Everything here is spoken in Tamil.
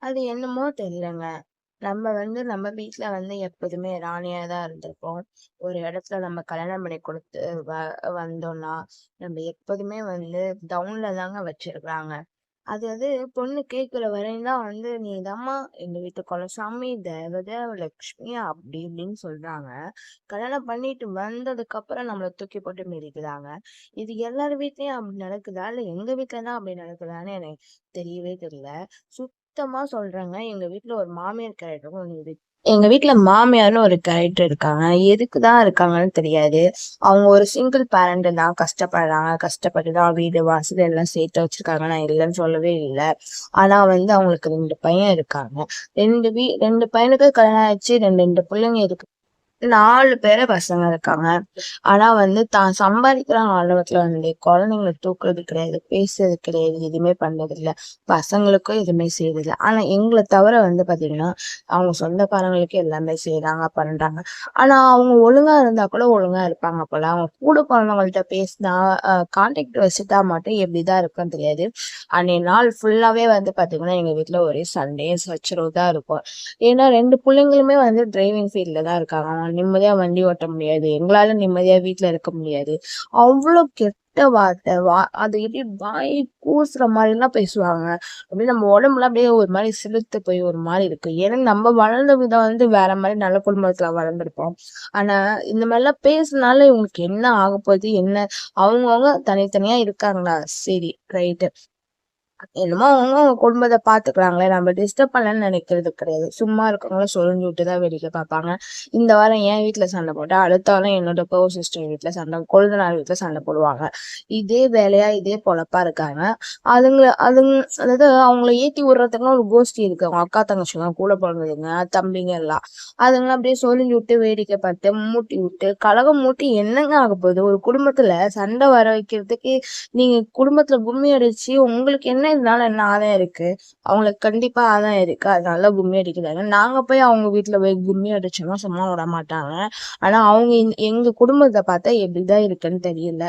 அது என்னமோ தெரியலங்க. நம்ம வீட்ல எப்போதுமே ராணியா தான் இருந்திருப்போம். ஒரு இடத்துல நம்ம கல்யாணம் பண்ணி குடுத்து வ வந்தோம்னா, நம்ம எப்போதுமே டவுன்ல தாங்க வச்சிருக்காங்க. அது பொண்ணு கேட்கிற வரையும் தான் "நீதாம்மா எங்க வீட்டு குலசாமி, தேவதை, லட்சுமி" அப்படி இப்படின்னு சொல்றாங்க. கல்யாணம் பண்ணிட்டு வந்ததுக்கப்புறம் நம்மள தூக்கி போட்டு மிதிக்கிறாங்க. இது எல்லார் வீட்லயும் அப்படி நடக்குதா? இல்ல எங்க வீட்ல தான் அப்படி நடக்குதான்னு எனக்கு தெரியவே தெரியல. சுத்தமா சொல்றேங்க. எங்க வீட்ல ஒரு மாமியார் கேரக்டரும் ஒண்ணு இருக்கு. எங்க வீட்ல மாமியார்ன்னு ஒரு கேரக்டர் இருக்காங்க. எதுக்கு தான் இருக்காங்கன்னு தெரியாது. அவங்க ஒரு சிங்கிள் பேரண்ட் தான் கஷ்டப்படுறாங்க. கஷ்டப்பட்டு தான் வீடு, வாசல் எல்லாம் சேர்த்து வச்சிருக்காங்க. நான் இல்லன்னு சொல்லவே இல்ல. ஆனா அவங்களுக்கு 2 பையன் இருக்காங்க. 2 பையனுக்கு கல்யாணம் ஆயிடுச்சு. 2 பிள்ளைங்க இருக்கு. 4 பசங்க இருக்காங்க. ஆனா தான் சம்பாதிக்கிற ஆர்வத்துல குழந்தைங்கள தூக்குறது கிடையாது, பேசுறது கிடையாது, எதுவுமே பண்றதில்ல. பசங்களுக்கும் எதுவுமே செய்றதில்ல. ஆனா எங்கள தவிர பாத்தீங்கன்னா, அவங்க சொந்தக்காரங்களுக்கு எல்லாமே செய்றாங்க, பண்றாங்க. ஆனா அவங்க ஒழுங்கா இருந்தா கூட ஒழுங்கா இருப்பாங்க போல. அவங்க கூட பொறந்தவங்கள்ட்ட பேசினா, கான்டாக்ட் வச்சுட்டா மட்டும் எப்படிதான் இருக்குன்னு தெரியாது. அன்னைய நாள் ஃபுல்லாவே பாத்தீங்கன்னா, எங்க வீட்ல ஒரே சண்டையும் சச்சரவு தான் இருக்கும். ஏன்னா 2 புள்ளைங்களுமே டிரைவிங் ஃபீல்ட்ல தான் இருக்காங்க. அவங்க நிம்மதியா வண்டி ஓட்ட முடியாது. எங்களால நிம்மதியா வீட்ல இருக்க முடியாது. அவ்ளோ கெட்ட வார்த்தை. அது எப்படி வாய் கூசுற மாரிலாம் பேசுவாங்க. அப்படியே நம்ம உடம்புலாம் அப்படியே ஒரு மாரி சிலிர்த்து போய் ஒரு மாரி இருக்கு. ஏன்னா நம்ம வளர்ந்த விதம் வேற மாரி நல்ல குடும்பத்துல வளர்ந்துருப்போம். ஆனா இந்த மாரிலாம் பேசுனால இவங்களுக்கு என்ன ஆகப்போகுது? என்ன அவங்கவங்க தனித்தனியா இருக்காங்களா? சரி, ரைட்டு. என்னமோ அவங்க குடும்பத்த பாத்துக்கிறாங்களே! நம்ம டிஸ்டர்ப் பண்ணலன்னு நினைக்கிறது கிடையாது. சும்மா இருக்கவங்கள சொரிஞ்சு விட்டு தான் வேடிக்கை பார்ப்பாங்க. இந்த வாரம் என் வீட்ல சண்டை போட்டா, அடுத்த வாரம் என்னோட சிஸ்டர் வீட்ல சண்டை, கொழுந்தனார் வீட்ல சண்டை போடுவாங்க. இதே வேலையா, இதே பொழப்பா இருக்காங்க. அதாவது அவங்கள ஏத்தி விடுறதுக்குன்னு ஒரு கோஷ்டி இருக்கு. அவங்க அக்கா, தங்கச்சிங்க, கூட பொறந்ததுங்க, தம்பிங்க எல்லாம். அதுங்கலாம் அப்படியே சொரிஞ்சு விட்டு, வேடிக்கை பார்த்து, மூட்டி விட்டு, கலகம் மூட்டி என்னங்க ஆகப்போகுது? ஒரு குடும்பத்துல சண்டை வர வைக்கிறதுக்கு நீங்க குடும்பத்துல கும்மி அடிச்சு உங்களுக்கு என்ன இதனால என்ன ஆதாயம் இருக்கு? அவங்களுக்கு கண்டிப்பா ஆதாயம் இருக்கு. அதனால கும்மி அடிக்கிறாங்க. நாங்க போய் அவங்க வீட்ல போய் கும்மி அடிச்சோம்னா சும்மா விட மாட்டாங்க. ஆனா அவங்க எங்க குடும்பத்த பார்த்தா எப்படிதான் இருக்குன்னு தெரியல.